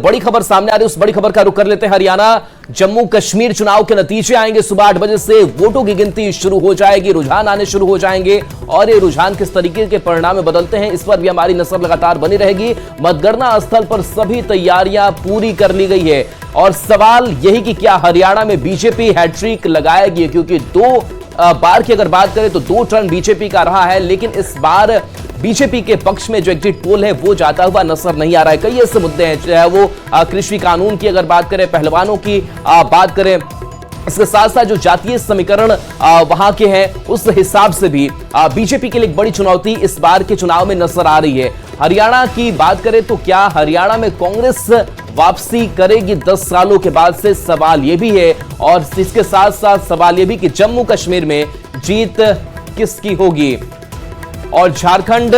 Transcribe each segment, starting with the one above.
बड़ी खबर सामने आ रही है, उस बड़ी खबर का रुख कर लेते हैं। हरियाणा जम्मू कश्मीर चुनाव के नतीजे आएंगे सुबह 8 बजे से, वोटों की गिनती शुरू हो जाएगी, रुझान आने शुरू हो जाएंगे और ये रुझान किस तरीके के परिणाम में बदलते हैं इस पर भी हमारी नजर लगातार बनी रहेगी। मतगणना स्थल पर सभी तैयारियां पूरी कर ली गई है और सवाल यही कि क्या हरियाणा में बीजेपी हैट्रिक लगाएगी, क्योंकि दो बार की अगर बात करें तो 2 टर्न बीजेपी का रहा है, लेकिन इस बार बीजेपी के पक्ष में जो एग्जिट पोल है वो जाता हुआ नजर नहीं आ रहा है। कई ऐसे मुद्दे हैं, चाहे वो कृषि कानून की अगर बात करें, पहलवानों की बात करें, इसके साथ साथ जो जातीय समीकरण वहां के हैं उस हिसाब से भी बीजेपी के लिए एक बड़ी चुनौती इस बार के चुनाव में नजर आ रही है। हरियाणा की बात करें तो क्या हरियाणा में कांग्रेस वापसी करेगी 10 सालों के बाद से, सवाल यह भी है। और इसके साथ साथ सवाल यह भी कि जम्मू कश्मीर में जीत किसकी होगी। और झारखंड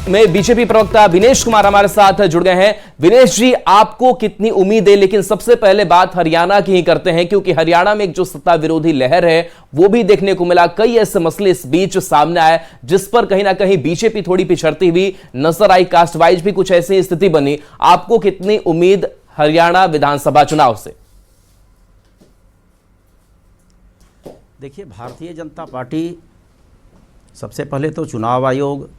में बीजेपी प्रवक्ता विनेश कुमार हमारे साथ जुड़ गए हैं। विनेश जी, आपको कितनी उम्मीद है? लेकिन सबसे पहले बात हरियाणा की ही करते हैं, क्योंकि हरियाणा में एक जो सत्ता विरोधी लहर है वो भी देखने को मिला। कई ऐसे मसले इस बीच सामने आए जिस पर कहीं ना कहीं बीजेपी थोड़ी पिछड़ती हुई नजर आई, कास्ट वाइज भी कुछ ऐसी स्थिति बनी। आपको कितनी उम्मीद हरियाणा विधानसभा चुनाव से? देखिए, भारतीय जनता पार्टी सबसे पहले तो चुनाव आयोग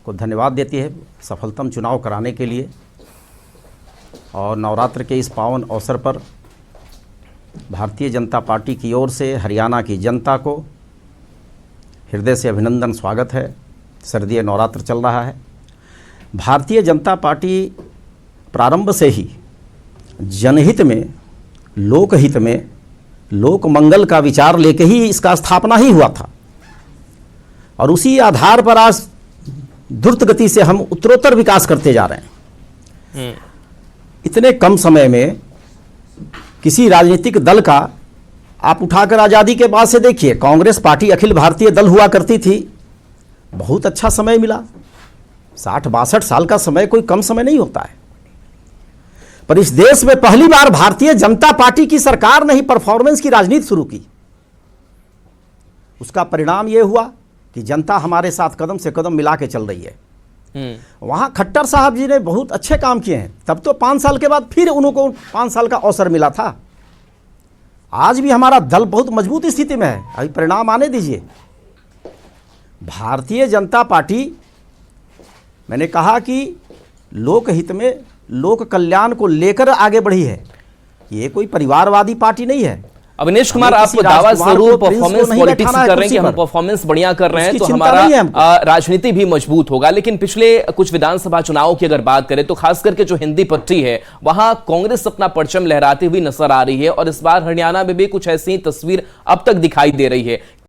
को धन्यवाद देती है सफलतम चुनाव कराने के लिए, और नवरात्र के इस पावन अवसर पर भारतीय जनता पार्टी की ओर से हरियाणा की जनता को हृदय से अभिनंदन, स्वागत है। शारदीय नवरात्र चल रहा है। भारतीय जनता पार्टी प्रारंभ से ही जनहित में, लोकहित में, लोक मंगल का विचार लेके ही इसका स्थापना ही हुआ था, और उसी आधार पर आज द्रुत गति से हम उत्तरोत्तर विकास करते जा रहे हैं। इतने कम समय में किसी राजनीतिक दल का आप उठाकर आज़ादी के बाद से देखिए, कांग्रेस पार्टी अखिल भारतीय दल हुआ करती थी, बहुत अच्छा समय मिला। 60-62 साल का समय कोई कम समय नहीं होता है। पर इस देश में पहली बार भारतीय जनता पार्टी की सरकार ने ही परफॉर्मेंस की राजनीति शुरू की। उसका परिणाम यह हुआ कि जनता हमारे साथ कदम से कदम मिला के चल रही है। वहां खट्टर साहब जी ने बहुत अच्छे काम किए हैं, तब तो 5 साल के बाद फिर उनको 5 साल का अवसर मिला था। आज भी हमारा दल बहुत मजबूत स्थिति में है, अभी परिणाम आने दीजिए। भारतीय जनता पार्टी, मैंने कहा कि लोकहित में, लोक कल्याण को लेकर आगे बढ़ी है। ये कोई परिवारवादी पार्टी नहीं है। अविनेश कुमार, आप दावा जरूर परफॉर्मेंस पॉलिटिक्स कर रहे हैं कि हम परफॉर्मेंस बढ़िया कर रहे हैं तो हमारा राजनीति भी मजबूत होगा, लेकिन पिछले कुछ विधानसभा चुनावों की अगर बात करें तो खास करके जो हिंदी पट्टी है वहां कांग्रेस अपना परचम लहराती हुई नजर आ रही है, और इस बार हरियाणा में भी कुछ ऐसी तस्वीर अब तक दिखाई दे रही है।